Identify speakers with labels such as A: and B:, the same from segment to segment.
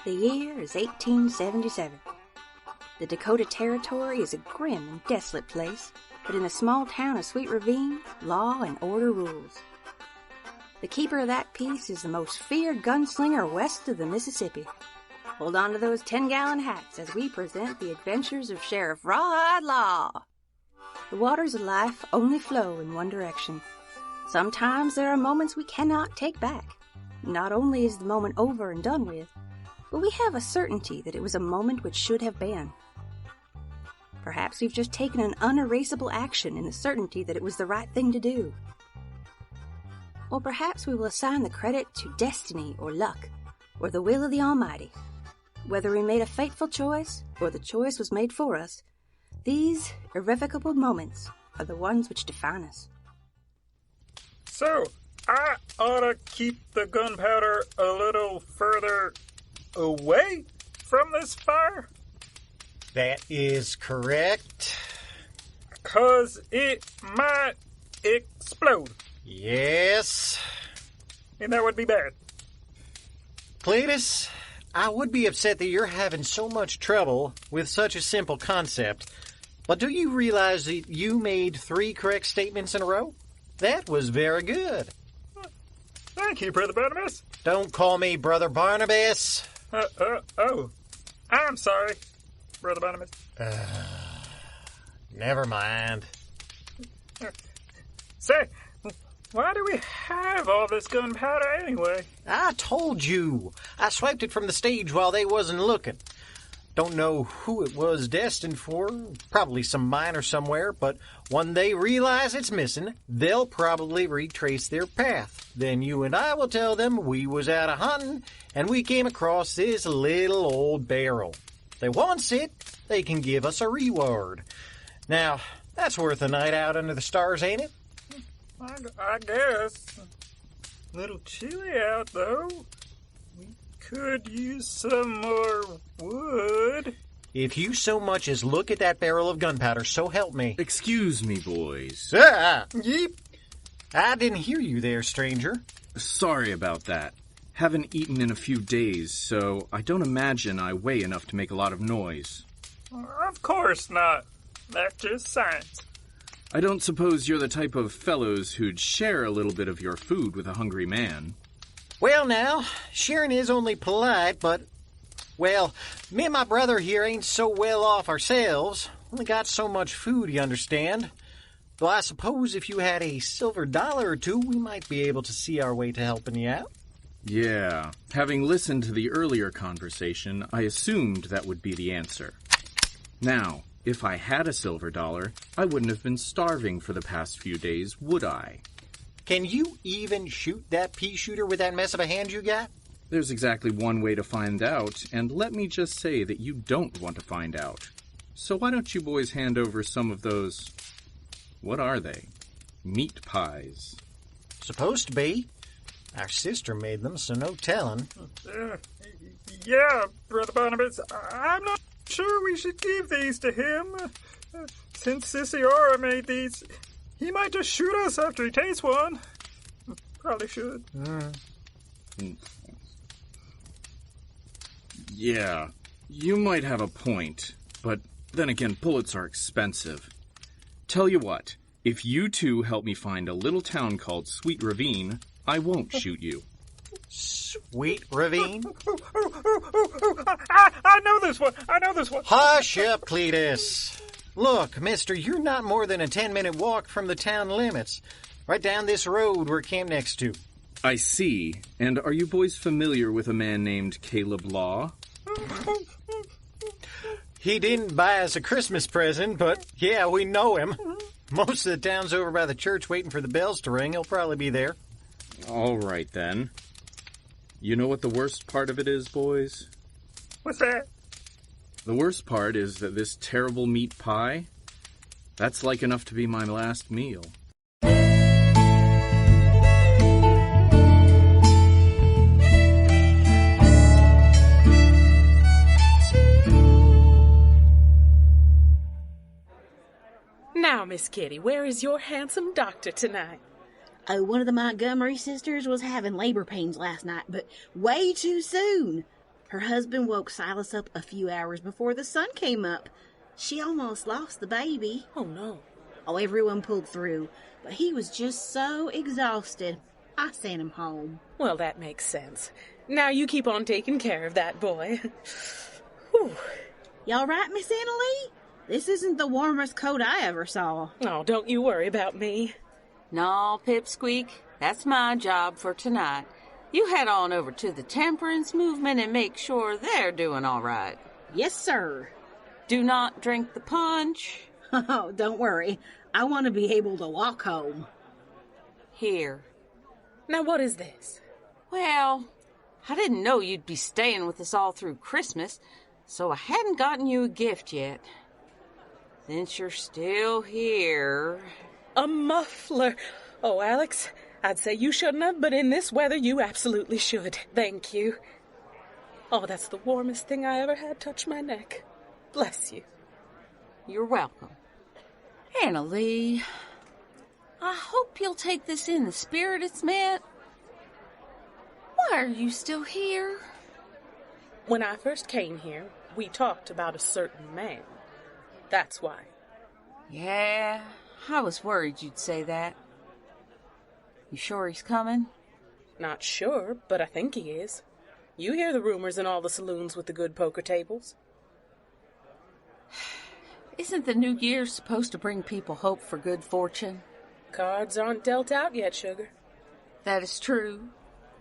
A: The year is 1877. The Dakota Territory is a grim and desolate place, but in the small town of Sweet Ravine, law and order rules. The keeper of that peace is the most feared gunslinger west of the Mississippi. Hold on to those 10-gallon hats as we present the adventures of Sheriff Rawhide Laww. The waters of life only flow in one direction. Sometimes there are moments we cannot take back. Not only is the moment over and done with, but we have a certainty that it was a moment which should have been. Perhaps we've just taken an unerasable action in the certainty that it was the right thing to do. Or perhaps we will assign the credit to destiny or luck, or the will of the Almighty. Whether we made a fateful choice, or the choice was made for us, these irrevocable moments are the ones which define us.
B: So, I ought to keep the gunpowder a little further away from this fire?
C: That is correct.
B: 'Cause it might explode.
C: Yes.
B: And that would be bad.
C: Cletus, I would be upset that you're having so much trouble with such a simple concept. But do you realize that you made 3 correct statements in a row? That was very good.
B: Thank you, Brother Barnabas.
C: Don't call me Brother Barnabas.
B: Oh. I'm sorry, Brother Barnabas.
C: Never mind.
B: Say, why do we have all this gunpowder anyway?
C: I told you. I swiped it from the stage while they wasn't looking. Don't know who it was destined for. Probably some miner somewhere, but when they realize it's missing, they'll probably retrace their path. Then you and I will tell them we was out a hunting and we came across this little old barrel. If they wants it, they can give us a reward. Now, that's worth a night out under the stars, ain't it?
B: I guess. A little chilly out, though. We could use some more wood.
C: If you so much as look at that barrel of gunpowder, so help me.
D: Excuse me, boys.
B: Yeep.
C: I didn't hear you there, stranger.
D: Sorry about that. Haven't eaten in a few days, so I don't imagine I weigh enough to make a lot of noise.
B: Of course not. That's just science.
D: I don't suppose you're the type of fellows who'd share a little bit of your food with a hungry man.
C: Well, now, sharing is only polite, but, well, me and my brother here ain't so well off ourselves. Only got so much food, you understand. Though I suppose if you had a silver dollar or two, we might be able to see our way to helping you out.
D: Yeah, having listened to the earlier conversation, I assumed that would be the answer. Now, if I had a silver dollar, I wouldn't have been starving for the past few days, would I?
C: Can you even shoot that pea shooter with that mess of a hand you got?
D: There's exactly one way to find out, and let me just say that you don't want to find out. So why don't you boys hand over some of those... what are they? Meat pies.
C: Supposed to be. Our sister made them, so no telling.
B: Yeah, Brother Barnabas, I'm not sure we should give these to him. Since Sissiora made these, he might just shoot us after he tastes one. Probably should.
D: Yeah, you might have a point, but then again, bullets are expensive. Tell you what, if you two help me find a little town called Sweet Ravine, I won't shoot you.
C: Sweet Ravine?
B: I know this one.
C: Hush up, Cletus. Look, mister, you're not more than a 10-minute walk from the town limits. Right down this road we're camped next to.
D: I see. And are you boys familiar with a man named Caleb Laww?
C: He didn't buy us a Christmas present, but yeah, we know him. Most of the town's over by the church waiting for the bells to ring. He'll probably be there.
D: All right, then. You know what the worst part of it is, boys?
B: What's that?
D: The worst part is that this terrible meat pie, that's like enough to be my last meal.
E: Now, Miss Kitty, where is your handsome doctor tonight?
F: Oh, one of the Montgomery sisters was having labor pains last night, but way too soon. Her husband woke Silas up a few hours before the sun came up. She almost lost the baby.
E: Oh, no.
F: Oh, everyone pulled through, but he was just so exhausted. I sent him home.
E: Well, that makes sense. Now you keep on taking care of that boy. Whew.
F: Y'all right, Miss Annalee? This isn't the warmest coat I ever saw.
E: Oh, don't you worry about me.
G: No, Pipsqueak, that's my job for tonight. You head on over to the temperance movement and make sure they're doing all right.
F: Yes, sir.
G: Do not drink the punch.
F: Oh, don't worry. I want to be able to walk home.
G: Here.
E: Now, what is this?
G: Well, I didn't know you'd be staying with us all through Christmas, so I hadn't gotten you a gift yet. Since you're still here...
E: A muffler. Oh, Alex, I'd say you shouldn't have, but in this weather, you absolutely should. Thank you. Oh, that's the warmest thing I ever had touch my neck. Bless you.
G: You're welcome. Annalee, I hope you'll take this in the spirit it's meant. Why are you still here?
E: When I first came here, we talked about a certain man. That's why.
G: Yeah, I was worried you'd say that. You sure he's coming?
E: Not sure, but I think he is. You hear the rumors in all the saloons with the good poker tables.
G: Isn't the new year supposed to bring people hope for good fortune?
E: Cards aren't dealt out yet, sugar.
G: That is true.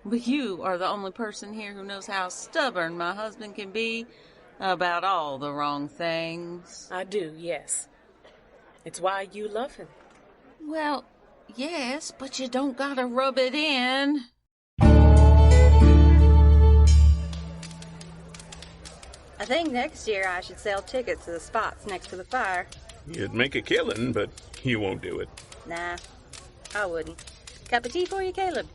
G: But you are the only person here who knows how stubborn my husband can be about all the wrong things.
E: I do, yes. It's why you love him.
G: Well, yes, but you don't gotta rub it in.
A: I think next year I should sell tickets to the spots next to the fire.
H: You'd make a killing, but you won't do it.
A: Nah, I wouldn't. Cup of tea for you, Caleb?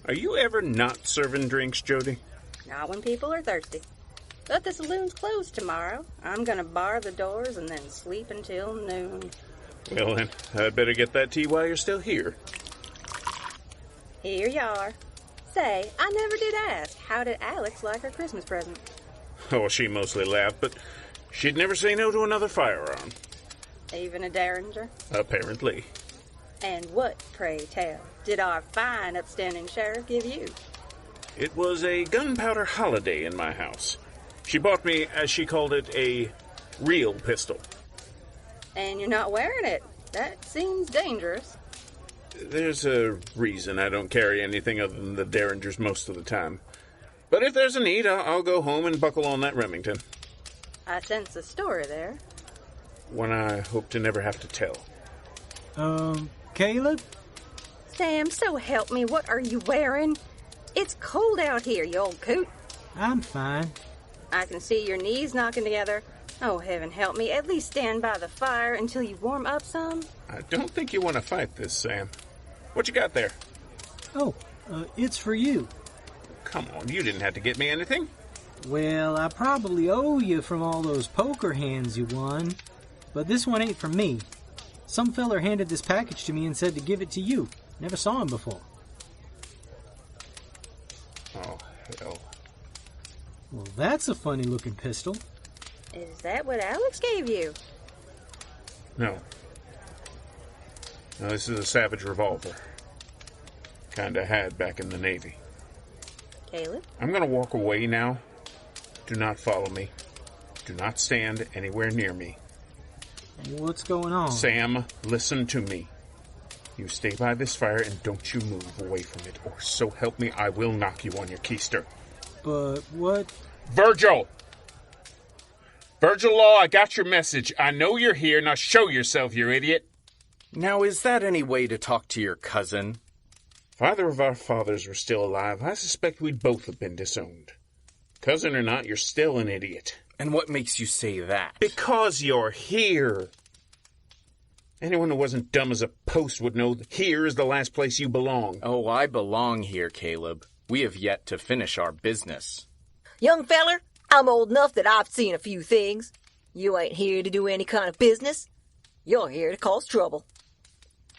H: Are you ever not serving drinks, Jody?
A: Not when people are thirsty. But the saloon's closed tomorrow. I'm gonna bar the doors and then sleep until noon.
H: Well, then, I'd better get that tea while you're still here.
A: Here you are. Say, I never did ask, how did Alex like her Christmas present?
H: Oh, she mostly laughed, but she'd never say no to another firearm.
A: Even a derringer?
H: Apparently.
A: And what, pray tell, did our fine upstanding sheriff give you?
H: It was a gunpowder holiday in my house. She bought me, as she called it, a real pistol.
A: And you're not wearing it. That seems dangerous.
H: There's a reason I don't carry anything other than the derringers most of the time. But if there's a need, I'll go home and buckle on that Remington.
A: I sense a story there.
H: One I hope to never have to tell.
I: Caleb?
A: Sam, so help me, what are you wearing? It's cold out here, you old coot.
I: I'm fine.
A: I can see your knees knocking together. Oh, heaven help me, at least stand by the fire until you warm up some.
H: I don't think you want to fight this, Sam. What you got there?
I: Oh, it's for you.
H: Come on, you didn't have to get me anything.
I: Well, I probably owe you from all those poker hands you won. But this one ain't for me. Some feller handed this package to me and said to give it to you. Never saw him before.
H: Oh, hell.
I: Well, that's a funny-looking pistol.
A: Is that what Alex gave you?
H: No. No, this is a Savage revolver. Kinda had back in the Navy.
A: Caleb?
H: I'm gonna walk away now. Do not follow me. Do not stand anywhere near me.
I: What's going on?
H: Sam, listen to me. You stay by this fire and don't you move away from it, or so help me, I will knock you on your keister.
I: But what?
H: Virgil! Virgil Laww, I got your message. I know you're here. Now show yourself, you idiot.
D: Now, is that any way to talk to your cousin?
H: If either of our fathers were still alive, I suspect we'd both have been disowned. Cousin or not, you're still an idiot.
D: And what makes you say that?
H: Because you're here. Anyone who wasn't dumb as a post would know that here is the last place you belong.
D: Oh, I belong here, Caleb. We have yet to finish our business.
J: Young feller, I'm old enough that I've seen a few things. You ain't here to do any kind of business. You're here to cause trouble.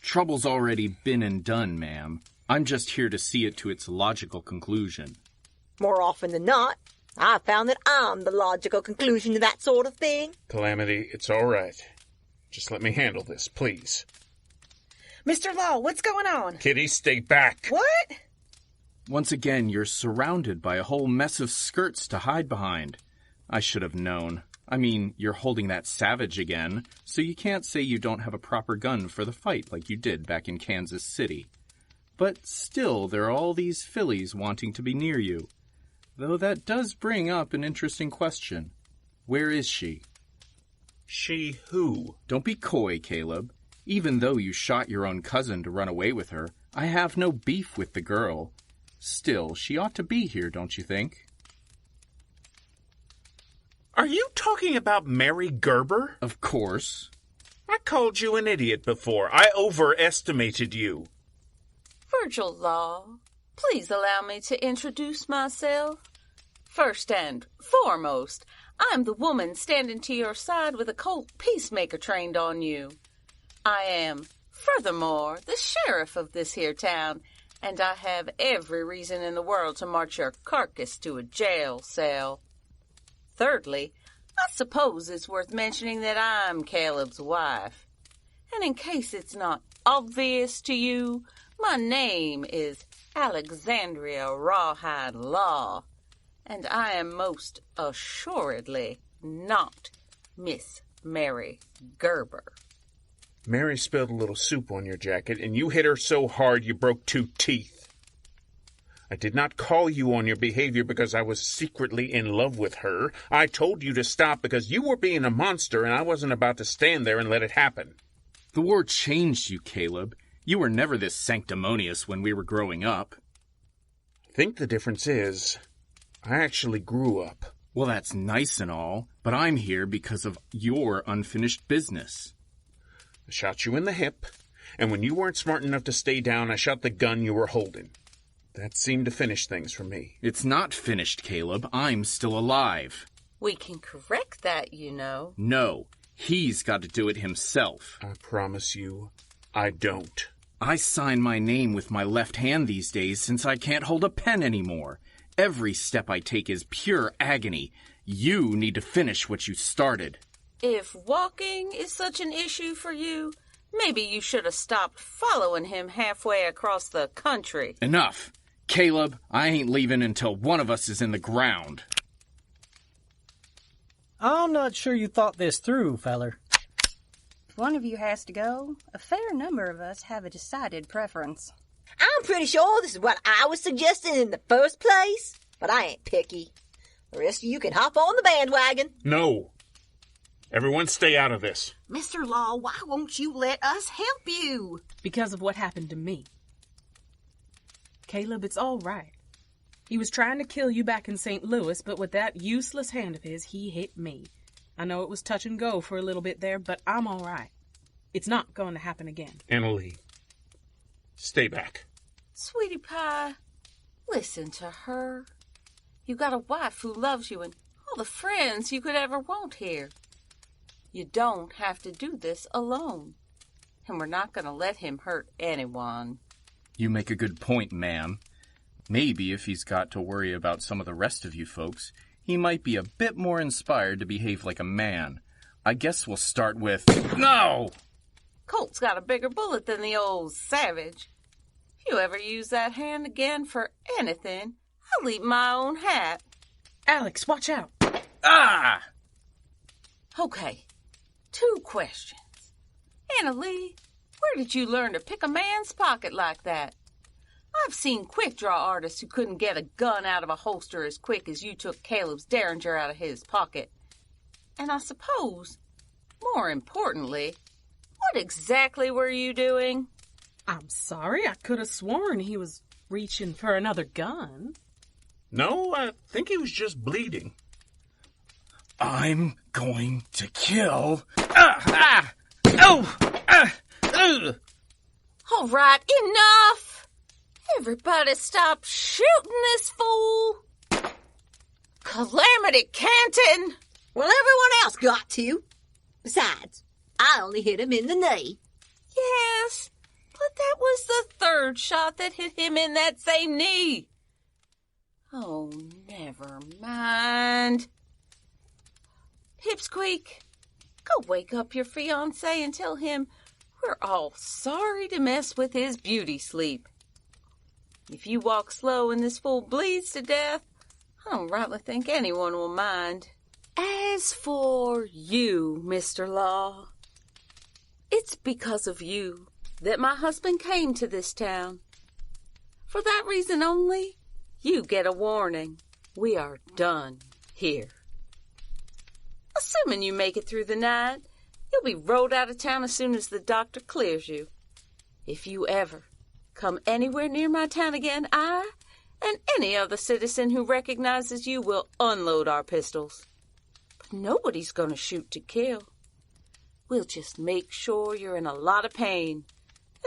D: Trouble's already been and done, ma'am. I'm just here to see it to its logical conclusion.
J: More often than not, I've found that I'm the logical conclusion to that sort of thing.
H: Calamity, it's all right. Just let me handle this, please.
K: Mr. Laww, what's going on?
H: Kitty, stay back.
K: What?
D: Once again, you're surrounded by a whole mess of skirts to hide behind. I should have known. I mean, you're holding that savage again, so you can't say you don't have a proper gun for the fight like you did back in Kansas City. But still, there are all these fillies wanting to be near you. Though that does bring up an interesting question. Where is she?
H: She who?
D: Don't be coy, Caleb. Even though you shot your own cousin to run away with her, I have no beef with the girl. Still, she ought to be here, don't you think?
H: Are you talking about Mary Gerber?
D: Of course.
H: I called you an idiot before. I overestimated you.
G: Virgil Laww, please allow me to introduce myself. First and foremost, I'm the woman standing to your side with a Colt peacemaker trained on you. I am, furthermore, the sheriff of this here town, and I have every reason in the world to march your carcass to a jail cell. Thirdly, I suppose it's worth mentioning that I'm Caleb's wife. And in case it's not obvious to you, my name is Alexandria Rawhide Laww, and I am most assuredly not Miss Mary Gerber.
H: Mary spilled a little soup on your jacket, and you hit her so hard you broke 2 teeth. I did not call you on your behavior because I was secretly in love with her. I told you to stop because you were being a monster, and I wasn't about to stand there and let it happen.
D: The war changed you, Caleb. You were never this sanctimonious when we were growing up.
H: I think the difference is, I actually grew up.
D: Well, that's nice and all, but I'm here because of your unfinished business.
H: I shot you in the hip, and when you weren't smart enough to stay down, I shot the gun you were holding. That seemed to finish things for me.
D: It's not finished, Caleb. I'm still alive.
G: We can correct that, you know.
D: No, he's got to do it himself.
H: I promise you, I don't.
D: I sign my name with my left hand these days since I can't hold a pen anymore. Every step I take is pure agony. You need to finish what you started.
G: If walking is such an issue for you, maybe you should have stopped following him halfway across the country.
D: Enough. Caleb, I ain't leaving until one of us is in the ground.
I: I'm not sure you thought this through, feller.
A: If one of you has to go, a fair number of us have a decided preference.
J: I'm pretty sure this is what I was suggesting in the first place, but I ain't picky. The rest of you can hop on the bandwagon.
H: No. Everyone stay out of this.
F: Mr. Laww, why won't you let us help you?
E: Because of what happened to me. Caleb, it's all right. He was trying to kill you back in St. Louis, but with that useless hand of his, he hit me. I know it was touch and go for a little bit there, but I'm all right. It's not going to happen again.
H: Annalie, stay back.
G: Sweetie pie, listen to her. You got a wife who loves you and all the friends you could ever want here. You don't have to do this alone. And we're not going to let him hurt anyone.
D: You make a good point, ma'am. Maybe if he's got to worry about some of the rest of you folks, he might be a bit more inspired to behave like a man. I guess we'll start with... No!
G: Colt's got a bigger bullet than the old savage. If you ever use that hand again for anything, I'll eat my own hat.
E: Alex, watch out.
D: Ah!
G: Okay, 2 questions. Annalie, where did you learn to pick a man's pocket like that? I've seen quick-draw artists who couldn't get a gun out of a holster as quick as you took Caleb's Derringer out of his pocket. And I suppose, more importantly, what exactly were you doing?
E: I'm sorry, I could have sworn he was reaching for another gun.
H: No, I think he was just bleeding.
D: I'm going to kill...
G: All right, enough! Everybody stop shooting this fool! Calamity Canton!
J: Well, everyone else got to. Besides, I only hit him in the knee.
G: Yes, but that was the 3rd shot that hit him in that same knee. Oh, no. Never mind. Pipsqueak, go wake up your fiancé and tell him we're all sorry to mess with his beauty sleep. If you walk slow and this fool bleeds to death, I don't rightly think anyone will mind. As for you, Mr. Laww, it's because of you that my husband came to this town. For that reason only, you get a warning. We are done here. Assuming you make it through the night, you'll be rode out of town as soon as the doctor clears you. If you ever come anywhere near my town again, I and any other citizen who recognizes you will unload our pistols. But nobody's going to shoot to kill. We'll just make sure you're in a lot of pain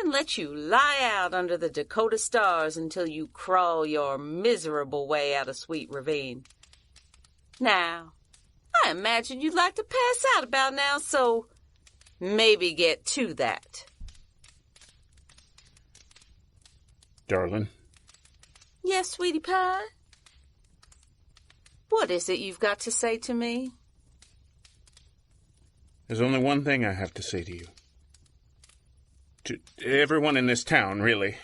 G: and let you lie out under the Dakota stars until you crawl your miserable way out of Sweet Ravine. Now, I imagine you'd like to pass out about now, so maybe get to that.
H: Darling.
G: Yes, sweetie pie? What is it you've got to say to me?
H: There's only one thing I have to say to you. To everyone in this town, really.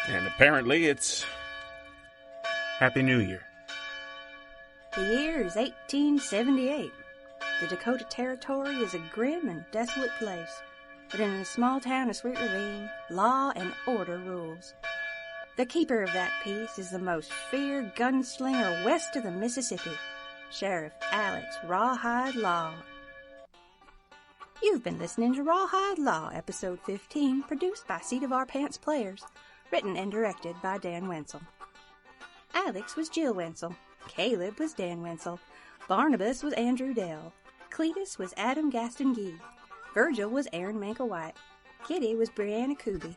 H: And apparently it's Happy New Year.
A: The year is 1878. The Dakota Territory is a grim and desolate place, but in the small town of Sweet Ravine, law and order rules. The keeper of that peace is the most feared gunslinger west of the Mississippi, Sheriff Alex Rawhide Laww. You've been listening to Rawhide Laww, Episode 15, produced by Seat of Our Pants Players, written and directed by Dan Wenzel. Alex was Jill Wenzel, Caleb was Dan Wenzel, Barnabas was Andrew Dell, Cletus was Adam Gaston Gee, Virgil was Aaron Mankiewicz, Kitty was Brianna Kuby,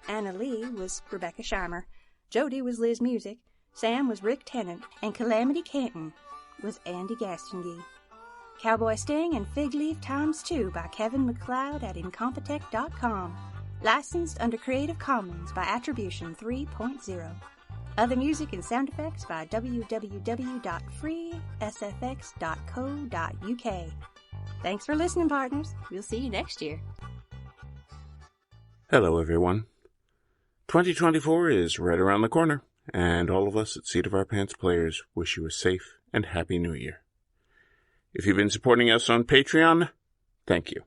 A: Anna Lee was Rebecca Scheimer, Jody was Liz Music, Sam was Rick Tennant, and Calamity Canton was Andy Gastongee. Cowboy Sting and Fig Leaf ×2 by Kevin MacLeod at Incompetech.com. Licensed under Creative Commons by Attribution 3.0. Other music and sound effects by www.freesfx.co.uk. Thanks for listening, partners. We'll see you next year.
H: Hello, everyone. 2024 is right around the corner, and all of us at Seat of Our Pants Players wish you a safe and happy New Year. If you've been supporting us on Patreon, thank you.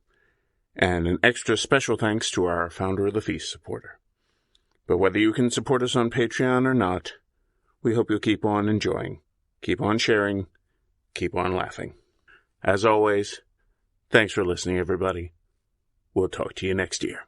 H: And an extra special thanks to our Founder of the Feast supporter. But whether you can support us on Patreon or not, we hope you'll keep on enjoying, keep on sharing, keep on laughing. As always, thanks for listening, everybody. We'll talk to you next year.